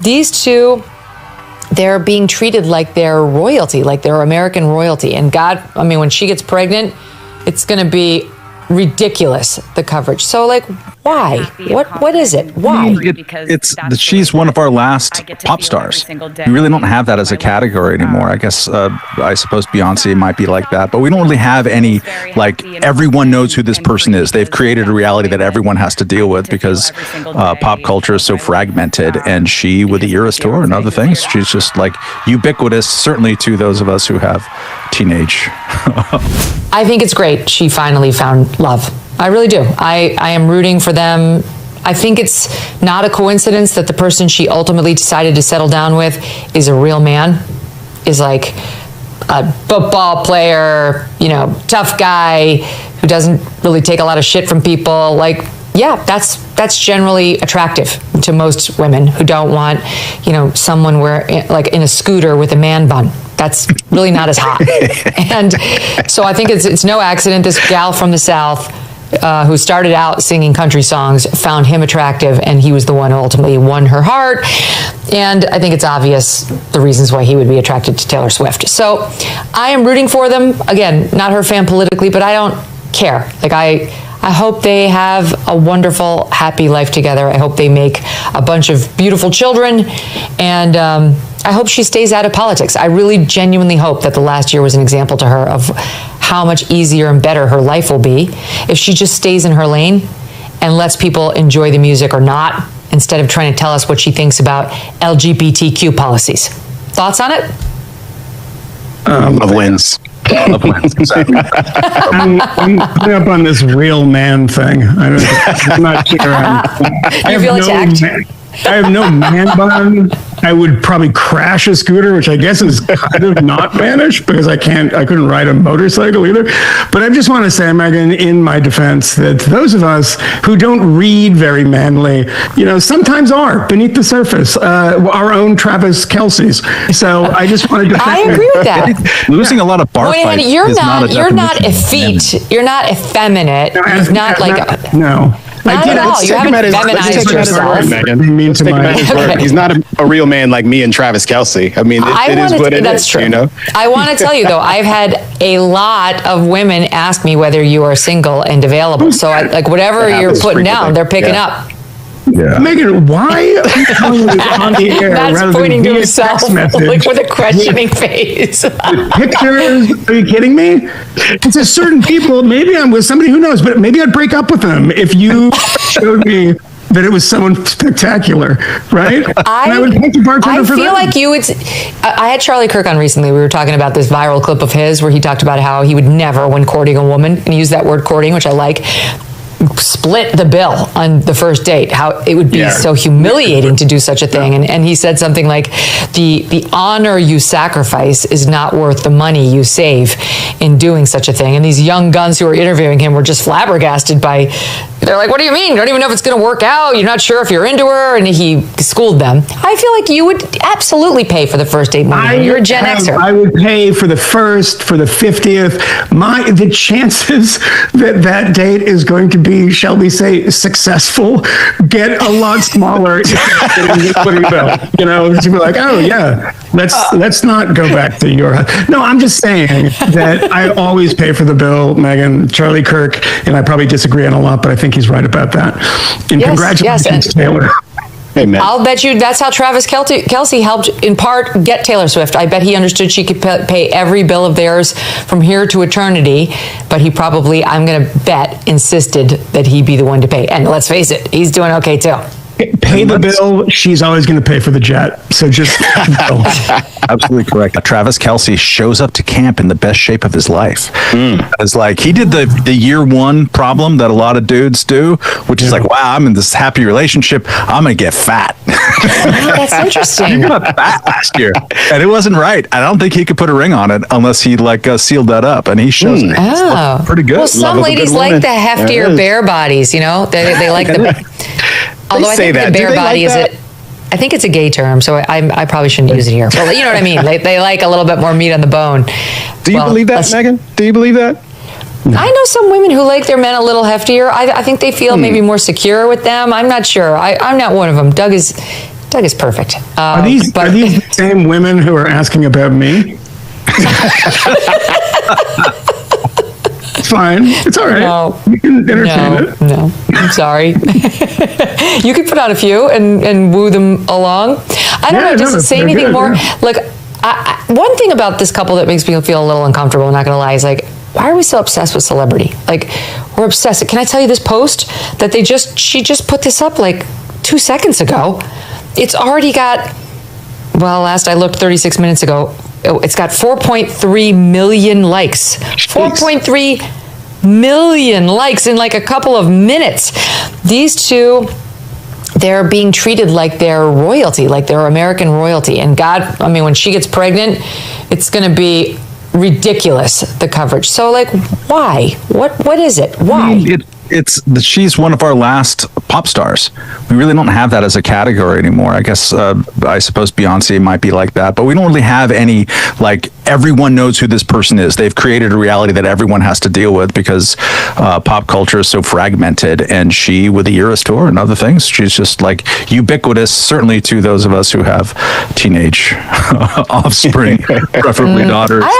these two, they're being treated like they're royalty, like they're American royalty. And God, I mean, when she gets pregnant, it's going to be ridiculous, the coverage. So, like, why? What is it? Why? She's one of our last pop stars. We really don't have that as a category anymore. I guess I suppose Beyonce might be like that, but we don't really have any, like, everyone knows who this person is. They've created a reality that everyone has to deal with because pop culture is so fragmented, and she, with the Eras Tour and other things, she's just like ubiquitous, certainly to those of us who have teenage. I think it's great she finally found love. I really do. I am rooting for them. I think it's not a coincidence that the person she ultimately decided to settle down with is a real man, is like a football player, you know, tough guy who doesn't really take a lot of shit from people. Like, yeah, that's generally attractive to most women who don't want, you know, someone like in a scooter with a man bun. That's really not as hot. And so I think it's no accident this gal from the South who started out singing country songs found him attractive, and he was the one who ultimately won her heart. And I think it's obvious the reasons why he would be attracted to Taylor Swift. So I am rooting for them. Again, not her fan politically, but I don't care. Like, I hope they have a wonderful, happy life together. I hope they make a bunch of beautiful children, and I hope she stays out of politics. I really genuinely hope that the last year was an example to her of how much easier and better her life will be if she just stays in her lane and lets people enjoy the music or not, instead of trying to tell us what she thinks about LGBTQ policies. Thoughts on it? Love wins. I'm up on this real man thing. I'm not sure. You feel attacked? I have no man bun. I would probably crash a scooter, which I guess is kind of not mannish because I couldn't ride a motorcycle either. But I just want to say, Megyn, in my defense, that those of us who don't read very manly, you know, sometimes are beneath the surface, our own Travis Kelce's. So I just wanted to. I agree with that. Losing a lot of bar fights. You're not effete. You're not effeminate. You're not like no. Not at all. You haven't feminized yourself. He's not a real man like me and Travis Kelce. I mean, it is what it is. That's true. You know? I want to tell you, though, I've had a lot of women ask me whether you are single and available. So, like, whatever you're putting down, they're picking up. Yeah. Megyn, why are you on the air That's pointing to himself, like with a questioning face. Pictures? Are you kidding me? It's a certain people. Maybe I'm with somebody who knows, but maybe I'd break up with them if you showed me that it was someone spectacular, right? I would take the bartender for feel that. like you would. I had Charlie Kirk on recently. We were talking about this viral clip of his where he talked about how he would never, when courting a woman, and he used that word courting, which I like, split the bill on the first date, how it would be so humiliating to do such a thing. And he said something like, the honor you sacrifice is not worth the money you save in doing such a thing. And these young guns who were interviewing him were just flabbergasted by, they're like, what do you mean? You don't even know if it's going to work out. You're not sure if you're into her. And he schooled them. I feel like you would absolutely pay for the first date movie. You're a Gen Xer. I would pay for the first, for the 50th. The chances that date is going to be, shall we say, successful, get a lot smaller. You know, to be like, oh yeah, let's not go back to your house. No, I'm just saying that I always pay for the bill, Megyn. Charlie Kirk, and I probably disagree on a lot, but I think he's right about that. And congratulations, Taylor. Amen. I'll bet you that's how Travis Kelce helped, in part, get Taylor Swift. I bet he understood she could pay every bill of theirs from here to eternity, but he probably, I'm going to bet, insisted that he be the one to pay. And let's face it, he's doing okay too. Pay the bill. She's always going to pay for the jet. So just absolutely correct. Travis Kelce shows up to camp in the best shape of his life. It's like he did the year one problem that a lot of dudes do, which is like, wow, I'm in this happy relationship. I'm going to get fat. Oh, that's interesting. He got fat last year, and it wasn't right. I don't think he could put a ring on it unless he sealed that up, and he shows it. Oh, pretty good. Well, some ladies like the heftier bare bodies. You know, they like the. Although I think the bare body is I think it's a gay term, so I probably shouldn't use it here. But you know what I mean? They like a little bit more meat on the bone. Do you believe that, Megyn? Do you believe that? I know some women who like their men a little heftier. I think they feel maybe more secure with them. I'm not sure. I'm not one of them. Doug is Doug is perfect. Are these the same women who are asking about me? It's fine. It's all right. No. You can entertain it. No, I'm sorry. You could put on a few and woo them along. I don't know. Does it say anything more? Yeah. Like, one thing about this couple that makes me feel a little uncomfortable, I'm not going to lie, is like, why are we so obsessed with celebrity? Like, we're obsessed. Can I tell you this post that she just put this up like 2 seconds ago? It's already got, well, last I looked 36 minutes ago, it's got 4.3 million likes. 4.3 million likes in like a couple of minutes. These two, they're being treated like they're royalty, like they're American royalty. And God, I mean, when she gets pregnant, it's going to be ridiculous, the coverage. So, like, why? What is it? Why? She's one of our last pop stars. We really don't have that as a category anymore. I guess I suppose Beyonce might be like that, but we don't really have any, like, everyone knows who this person is. They've created a reality that everyone has to deal with because pop culture is so fragmented, and she, with the Eras tour and other things, she's just like ubiquitous, certainly to those of us who have teenage offspring, preferably daughters.